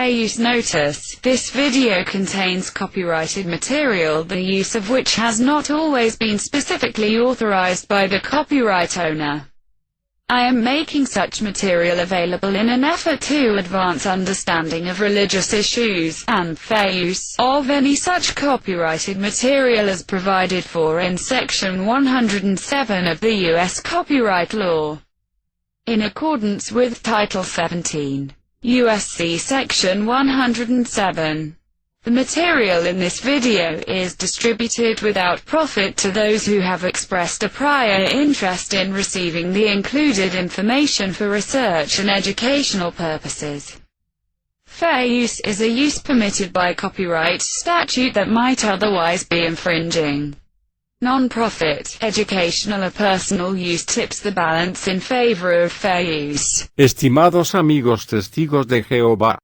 Fair use notice. This video contains copyrighted material, the use of which has not always been specifically authorized by the copyright owner. I am making such material available in an effort to advance understanding of religious issues, and fair use of any such copyrighted material as provided for in Section 107 of the U.S. Copyright Law. In accordance with Title 17, U.S.C. Section 107. The material in this video is distributed without profit to those who have expressed a prior interest in receiving the included information for research and educational purposes. Fair use is a use permitted by copyright statute that might otherwise be infringing. Non-profit, educational or personal use tips the balance in favor of fair use. Estimados amigos testigos de Jehová,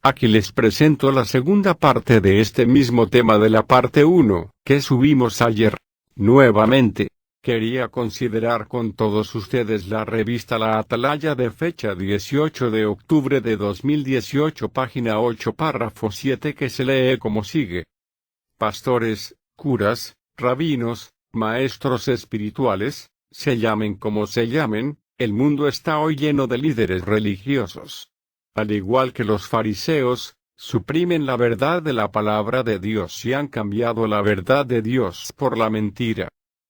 aquí les presento la segunda parte de este mismo tema de la parte 1, que subimos ayer. Nuevamente, quería considerar con todos ustedes la revista La Atalaya de fecha 18 de octubre de 2018, página 8, párrafo 7, que se lee como sigue. Pastores, curas, rabinos, maestros espirituales, se llamen como se llamen, el mundo está hoy lleno de líderes religiosos. Al igual que los fariseos, suprimen la verdad de la palabra de Dios y han cambiado la verdad de Dios por la mentira.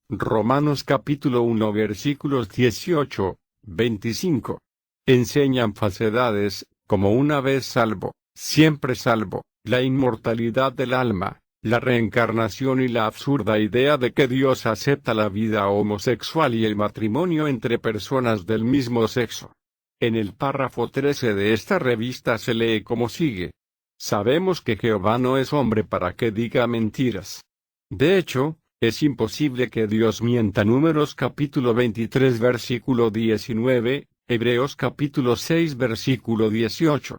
Romanos capítulo 1 versículos 18, 25. Enseñan falsedades, como una vez salvo, siempre salvo, la inmortalidad del alma, la reencarnación y la absurda idea de que Dios acepta la vida homosexual y el matrimonio entre personas del mismo sexo. En el párrafo 13 de esta revista se lee como sigue. Sabemos que Jehová no es hombre para que diga mentiras. De hecho, es imposible que Dios mienta. Números capítulo 23 versículo 19, Hebreos capítulo 6 versículo 18.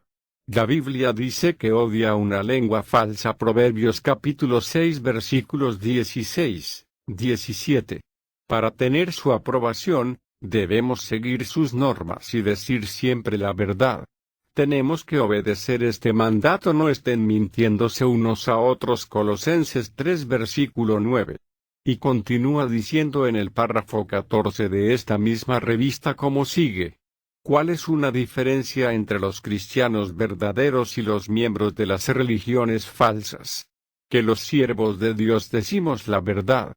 La Biblia dice que odia una lengua falsa. Proverbios capítulo 6 versículos 16, 17. Para tener su aprobación, debemos seguir sus normas y decir siempre la verdad. Tenemos que obedecer este mandato. No estén mintiéndose unos a otros. Colosenses 3 versículo 9. Y continúa diciendo en el párrafo 14 de esta misma revista como sigue. ¿Cuál es una diferencia entre los cristianos verdaderos y los miembros de las religiones falsas? Que los siervos de Dios decimos la verdad.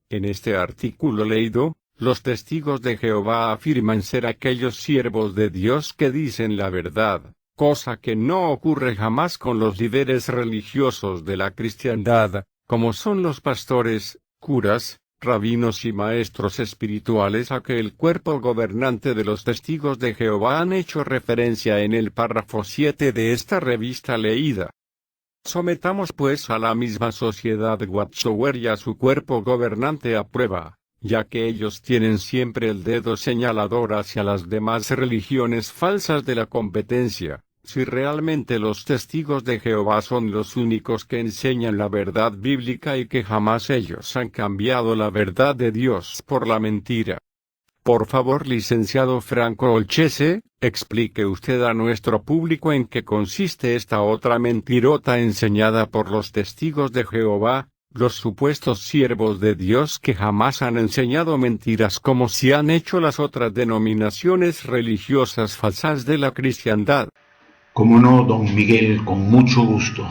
En este artículo leído, los testigos de Jehová afirman ser aquellos siervos de Dios que dicen la verdad, cosa que no ocurre jamás con los líderes religiosos de la cristiandad, como son los pastores, curas, rabinos y maestros espirituales a que el cuerpo gobernante de los testigos de Jehová han hecho referencia en el párrafo 7 de esta revista leída. Sometamos pues a la misma sociedad Watchtower y a su cuerpo gobernante a prueba, ya que ellos tienen siempre el dedo señalador hacia las demás religiones falsas de la competencia. Si realmente los testigos de Jehová son los únicos que enseñan la verdad bíblica y que jamás ellos han cambiado la verdad de Dios por la mentira. Por favor, licenciado Franco Olchese, explique usted a nuestro público en qué consiste esta otra mentirota enseñada por los testigos de Jehová, los supuestos siervos de Dios que jamás han enseñado mentiras como si han hecho las otras denominaciones religiosas falsas de la cristiandad. Como no, don Miguel, con mucho gusto.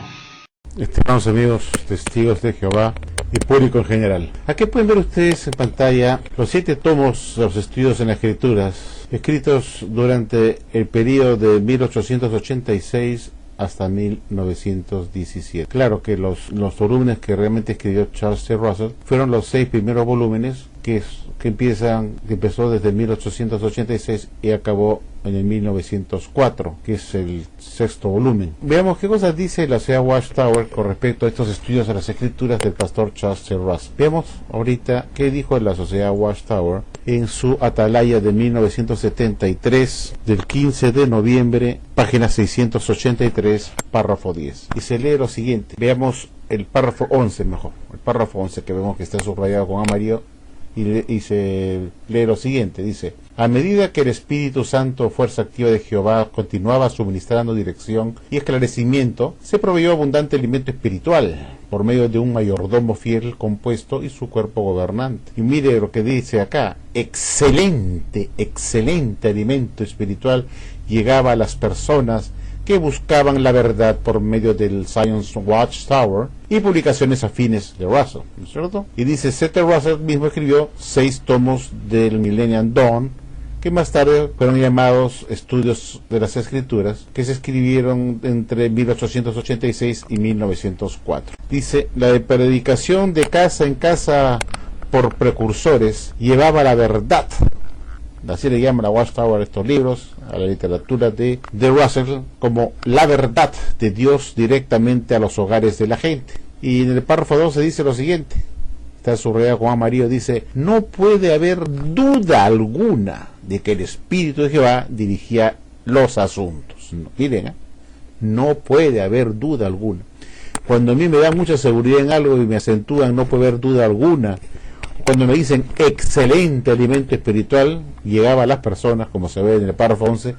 Estimados amigos, testigos de Jehová y público en general. Aquí pueden ver ustedes en pantalla los 7 tomos de los estudios en las Escrituras, escritos durante el periodo de 1886 hasta 1917. Claro que los volúmenes que realmente escribió Charles C. Russell fueron los 6 primeros volúmenes que empezó desde 1886 y acabó en el 1904, que es el 6º volumen. Veamos qué cosas dice la sociedad Watchtower con respecto a estos estudios a las escrituras del pastor Charles C. Russell. Veamos ahorita qué dijo la sociedad Watchtower en su Atalaya de 1973, del 15 de noviembre, página 683, párrafo 10. Y se lee lo siguiente. Veamos el párrafo 11 mejor. El párrafo 11 que vemos que está subrayado con amarillo y se lee lo siguiente, dice: a medida que el Espíritu Santo, fuerza activa de Jehová, continuaba suministrando dirección y esclarecimiento, se proveyó abundante alimento espiritual por medio de un mayordomo fiel compuesto y su cuerpo gobernante. Y mire lo que dice acá: excelente alimento espiritual llegaba a las personas que buscaban la verdad por medio del Science Watchtower y publicaciones afines de Russell, ¿no es cierto? Y dice, C.T. Russell mismo escribió 6 tomos del Millennium Dawn, que más tarde fueron llamados Estudios de las Escrituras, que se escribieron entre 1886 y 1904. Dice, la predicación de casa en casa por precursores llevaba la verdad. Así le llaman a Watchtower estos libros, a la literatura de Russell, como la verdad de Dios directamente a los hogares de la gente. Y en el párrafo 12 dice lo siguiente, está subrayado con amarillo, dice: no puede haber duda alguna de que el Espíritu de Jehová dirigía los asuntos. Miren, no puede haber duda alguna. Cuando a mí me da mucha seguridad en algo y me acentúan, no puede haber duda alguna. Cuando me dicen excelente alimento espiritual, llegaba a las personas, como se ve en el párrafo 11,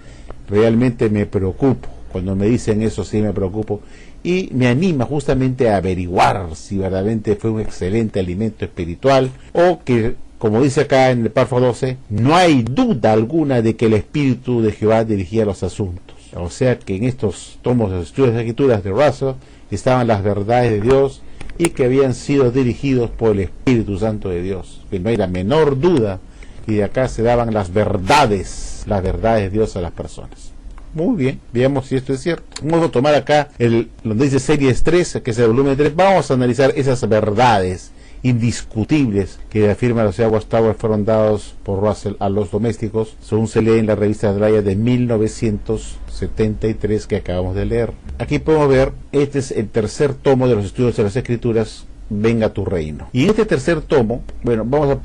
realmente me preocupo. Cuando me dicen eso sí me preocupo y me anima justamente a averiguar si verdaderamente fue un excelente alimento espiritual o que, como dice acá en el párrafo 12, no hay duda alguna de que el Espíritu de Jehová dirigía los asuntos. O sea que en estos tomos de los estudios de escrituras de Russell estaban las verdades de Dios y que habían sido dirigidos por el Espíritu Santo de Dios, que no hay la menor duda, y de acá se daban las verdades de Dios a las personas. Muy bien, veamos si esto es cierto. Vamos a tomar acá donde dice series 3, que es el volumen 3, vamos a analizar esas verdades indiscutibles que afirma los Watchtower fueron dados por Russell a los domésticos, según se lee en la revista Draya de 1973 que acabamos de leer. Aquí podemos ver, este es el tercer tomo de los estudios de las Escrituras, Venga tu reino. Y en este tercer tomo, bueno, vamos a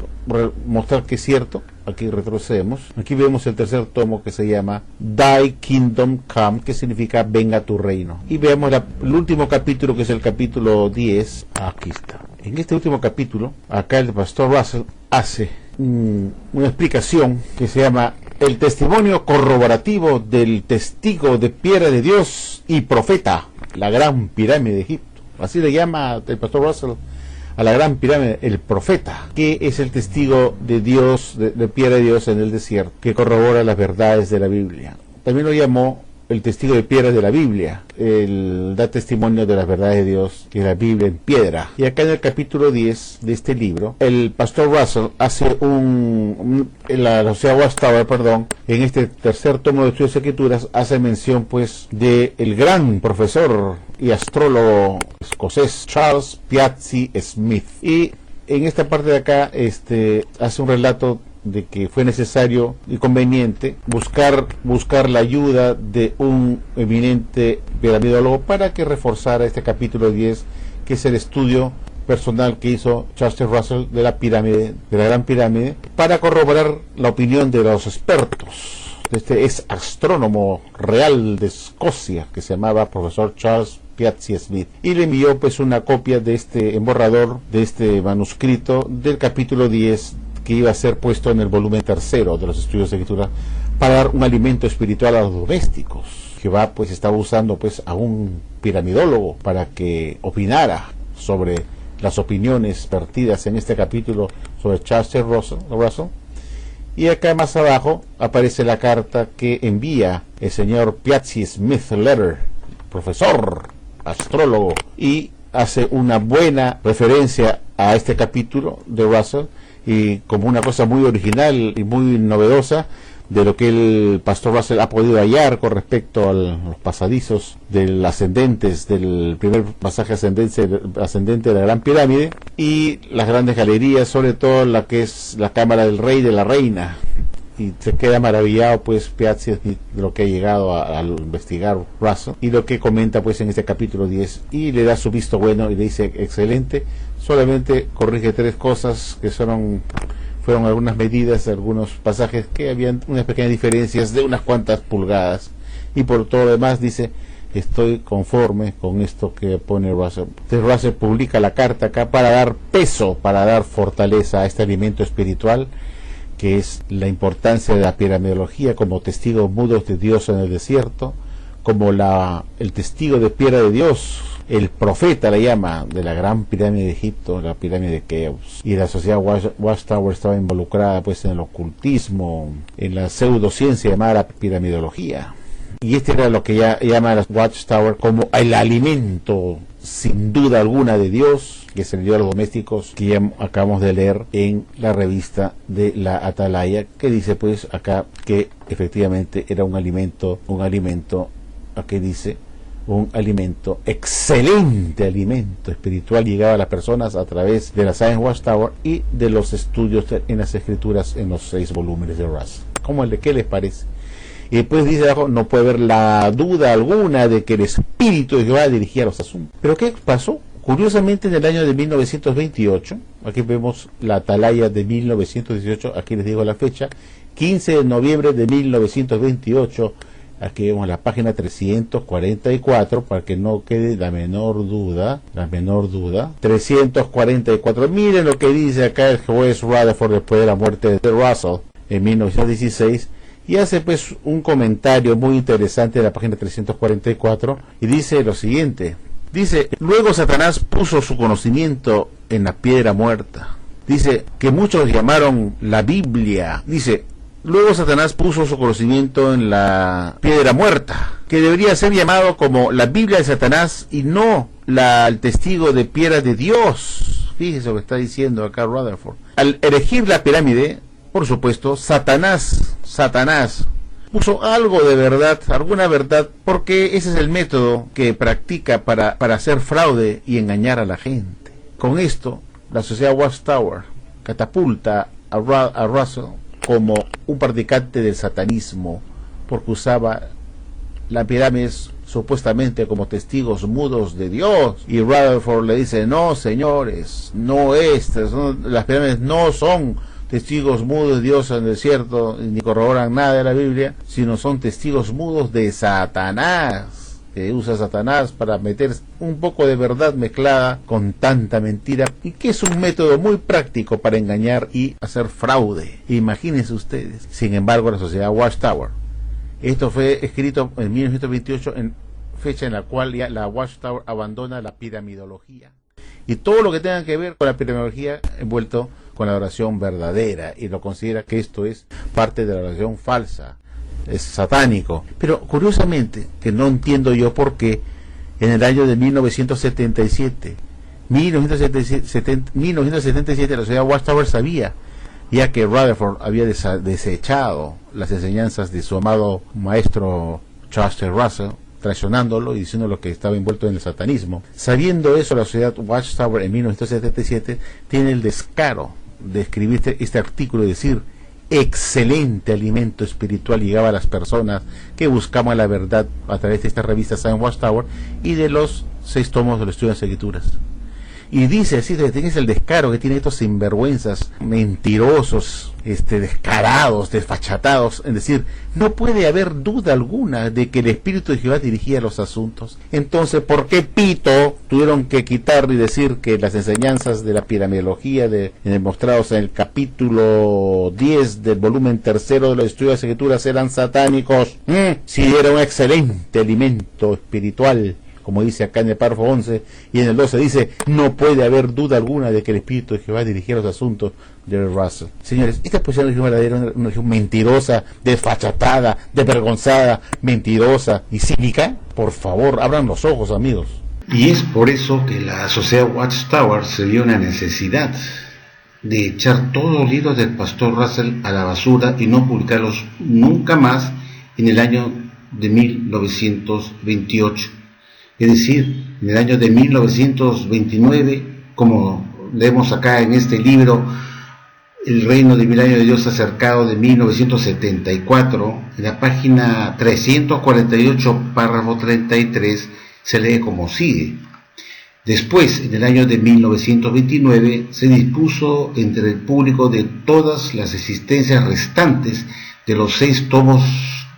mostrar que es cierto. Aquí retrocedemos. Aquí vemos el tercer tomo que se llama Thy Kingdom Come, que significa Venga tu reino. Y veamos el último capítulo, que es el capítulo 10. Aquí está. En este último capítulo, acá el pastor Russell hace una explicación que se llama el testimonio corroborativo del testigo de piedra de Dios y profeta, la gran pirámide de Egipto. Así le llama el pastor Russell a la gran pirámide, el profeta, que es el testigo de Dios, de piedra de Dios en el desierto, que corrobora las verdades de la Biblia. También lo llamó el testigo de piedra de la Biblia, da testimonio de las verdades de Dios, que es la Biblia en piedra. Y acá en el capítulo 10 de este libro, el pastor Russell hace en este tercer tomo de estudios de escrituras, hace mención pues de el gran profesor y astrólogo escocés Charles Piazzi Smith. Y en esta parte de acá hace un relato de que fue necesario y conveniente buscar la ayuda de un eminente piramidólogo para que reforzara este capítulo 10, que es el estudio personal que hizo Charles Russell de la pirámide, de la gran pirámide, para corroborar la opinión de los expertos. Este es astrónomo real de Escocia, que se llamaba profesor Charles Piazzi Smith, y le envió pues una copia de este borrador, de este manuscrito del capítulo 10, que iba a ser puesto en el volumen tercero de los estudios de escritura, para dar un alimento espiritual a los domésticos. Jehová pues estaba usando pues a un piramidólogo para que opinara sobre las opiniones vertidas en este capítulo sobre Charles Russell. Y acá más abajo aparece la carta que envía el señor Piazzi Smith Letter, profesor, astrólogo, y hace una buena referencia a este capítulo de Russell, y como una cosa muy original y muy novedosa de lo que el pastor Russell ha podido hallar con respecto a los pasadizos del del primer pasaje ascendente de la gran pirámide, y las grandes galerías, sobre todo la que es la cámara del rey y de la reina. Y se queda maravillado pues Piazzi de lo que ha llegado a investigar Russell y lo que comenta pues en este capítulo 10, y le da su visto bueno y le dice excelente, solamente corrige 3 cosas que fueron algunas medidas de algunos pasajes que habían unas pequeñas diferencias de unas cuantas pulgadas, y por todo lo demás dice estoy conforme con esto que pone Russell. Entonces Russell publica la carta acá para dar peso, para dar fortaleza a este alimento espiritual, que es la importancia de la piramidología como testigos mudos de Dios en el desierto, como el testigo de piedra de Dios, el profeta le llama, de la gran pirámide de Egipto, la pirámide de Keops. Y la sociedad Watchtower estaba involucrada pues en el ocultismo, en la pseudociencia llamada la piramidología. Y este era lo que ya llama a la Watchtower como el alimento, sin duda alguna, de Dios, que se le dio a los domésticos, que ya acabamos de leer en la revista de la Atalaya, que dice pues acá que efectivamente era un alimento, aquí dice, un alimento, excelente alimento espiritual, llegaba a las personas a través de la Science Watchtower y de los estudios en las escrituras en los 6 volúmenes de Russell. ¿Qué les parece? Y después dice abajo, no puede haber la duda alguna de que el Espíritu de Jehová dirigía los asuntos. ¿Pero qué pasó? Curiosamente, en el año de 1928, aquí vemos la Atalaya de 1918, aquí les digo la fecha, 15 de noviembre de 1928, aquí vemos la página 344, para que no quede la menor duda, 344, miren lo que dice acá el juez Rutherford después de la muerte de Russell en 1916, y hace pues un comentario muy interesante de la página 344, y dice lo siguiente, dice, luego Satanás puso su conocimiento en la piedra muerta, dice, que muchos llamaron la Biblia, dice, luego Satanás puso su conocimiento en la piedra muerta, que debería ser llamado como la Biblia de Satanás y no el testigo de piedra de Dios. Fíjese lo que está diciendo acá Rutherford. Al erigir la pirámide, por supuesto, Satanás puso algo de verdad, alguna verdad, porque ese es el método que practica para hacer fraude y engañar a la gente. Con esto, la sociedad Watchtower catapulta a Russell como un practicante del satanismo, porque usaba las pirámides supuestamente como testigos mudos de Dios. Y Rutherford le dice, no señores, las pirámides no son testigos mudos de Dios en el desierto, ni corroboran nada de la Biblia, sino son testigos mudos de Satanás, que usa Satanás para meter un poco de verdad mezclada con tanta mentira, y que es un método muy práctico para engañar y hacer fraude. Imagínense ustedes. Sin embargo, la sociedad Watchtower, esto fue escrito en 1928, en fecha en la cual ya la Watchtower abandona la piramidología y todo lo que tenga que ver con la piramidología envuelto con la oración verdadera, y lo considera que esto es parte de la oración falsa, es satánico. Pero curiosamente, que no entiendo yo por qué en el año de 1977 la sociedad Watchtower sabía ya que Rutherford había desechado las enseñanzas de su amado maestro Charles Russell, traicionándolo y diciendo lo que estaba envuelto en el satanismo. Sabiendo eso, la sociedad Watchtower en 1977 tiene el descaro de escribir este artículo y decir, excelente alimento espiritual llegaba a las personas que buscaban la verdad a través de esta revista Science Watchtower y de los 6 tomos de los estudios de las escrituras. Y dice así, tienes el descaro que tienen estos sinvergüenzas, mentirosos, descarados, desfachatados, es decir, no puede haber duda alguna de que el Espíritu de Jehová dirigía los asuntos. Entonces, ¿por qué pito tuvieron que quitar y decir que las enseñanzas de la piramidología demostrados en el capítulo 10 del volumen 3 de los estudios de las escrituras eran satánicos? Si era un excelente alimento espiritual, como dice acá en el párrafo 11, y en el 12 dice, no puede haber duda alguna de que el Espíritu de Jehová dirigía los asuntos de Russell. Señores, esta posición de Jehová era una religión mentirosa, desfachatada, desvergonzada, mentirosa y cínica. Por favor, abran los ojos, amigos. Y es por eso que la sociedad Watchtower se vio una necesidad de echar todos los libros del pastor Russell a la basura y no publicarlos nunca más en el año de 1928. Es decir, en el año de 1929, como leemos acá en este libro, El reino de milenio de Dios acercado, de 1974, en la página 348, párrafo 33, se lee como sigue. Después, en el año de 1929, se dispuso entre el público de todas las existencias restantes de los 6 tomos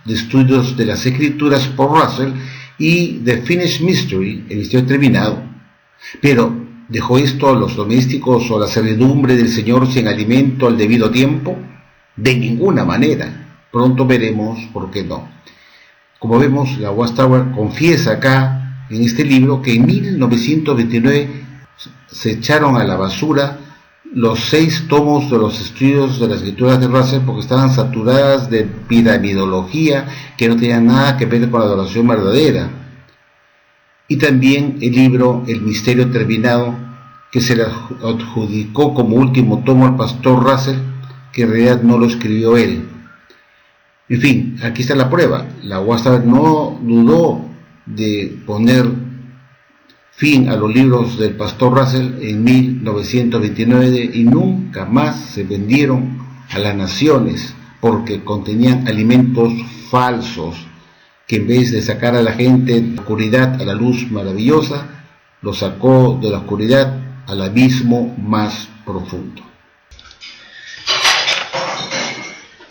de estudios de las Escrituras por Russell, y The Finished Mystery, el misterio terminado. Pero, ¿dejó esto a los domésticos o la servidumbre del Señor sin alimento al debido tiempo? De ninguna manera. Pronto veremos por qué no. Como vemos, la Watchtower confiesa acá, en este libro, que en 1929 se echaron a la basura los 6 tomos de los estudios de las escrituras de Russell porque estaban saturadas de piramidología que no tenían nada que ver con la adoración verdadera. Y también el libro El Misterio Terminado, que se le adjudicó como último tomo al pastor Russell, que en realidad no lo escribió él. En fin, aquí está la prueba. La Watchtower no dudó de poner fin a los libros del pastor Russell en 1929 y nunca más se vendieron a las naciones porque contenían alimentos falsos que en vez de sacar a la gente de la oscuridad a la luz maravillosa, lo sacó de la oscuridad al abismo más profundo.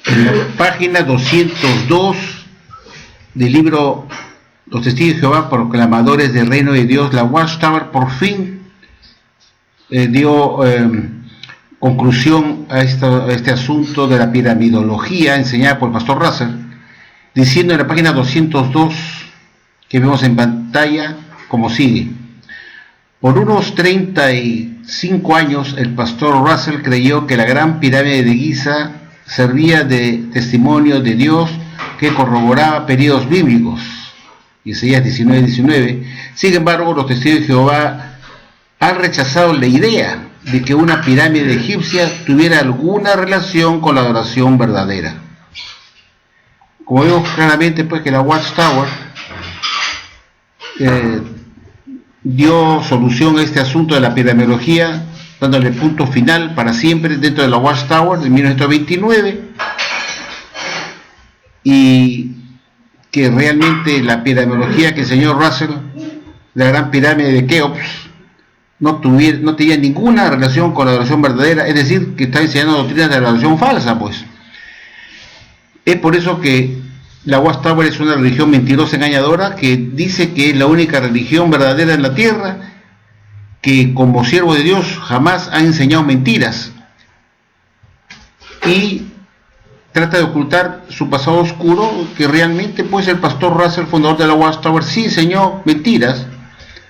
En la página 202 del libro Los Testigos de Jehová, proclamadores del reino de Dios, la Watchtower por fin dio conclusión a este asunto de la piramidología enseñada por el pastor Russell, diciendo en la página 202 que vemos en pantalla como sigue: por unos 35 años el pastor Russell creyó que la gran pirámide de Giza servía de testimonio de Dios que corroboraba periodos bíblicos, Isaías 19:19. Sin embargo, los testigos de Jehová han rechazado la idea de que una pirámide egipcia tuviera alguna relación con la adoración verdadera. Como vemos claramente, pues, que la Watchtower dio solución a este asunto de la piramidología, dándole punto final para siempre dentro de la Watchtower de 1929, y que realmente la piramidología que enseñó Russell, la gran pirámide de Keops, no tenía ninguna relación con la adoración verdadera, es decir, que está enseñando doctrinas de la adoración falsa, pues. Es por eso que la Watchtower es una religión mentirosa, engañadora, que dice que es la única religión verdadera en la tierra, que como siervo de Dios jamás ha enseñado mentiras, y trata de ocultar su pasado oscuro, que realmente pues el pastor Russell, fundador de la Watchtower, sí enseñó mentiras,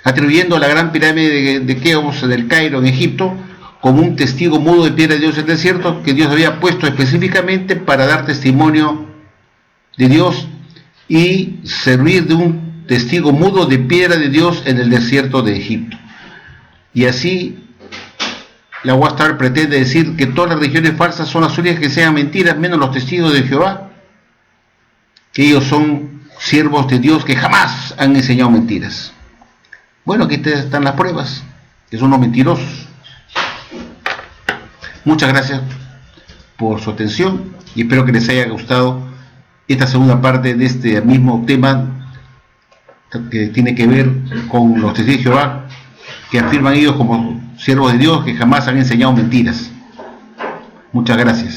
atribuyendo a la gran pirámide de Keops del Cairo en Egipto como un testigo mudo de piedra de Dios en el desierto, que Dios había puesto específicamente para dar testimonio de Dios y servir de un testigo mudo de piedra de Dios en el desierto de Egipto. Y así la Watchtower pretende decir que todas las religiones falsas son las únicas que sean mentiras, menos los testigos de Jehová, que ellos son siervos de Dios que jamás han enseñado mentiras. Bueno, aquí están las pruebas, que son los mentirosos. Muchas gracias por su atención y espero que les haya gustado esta segunda parte de este mismo tema que tiene que ver con los testigos de Jehová, que afirman ellos como siervos de Dios que jamás han enseñado mentiras. Muchas gracias.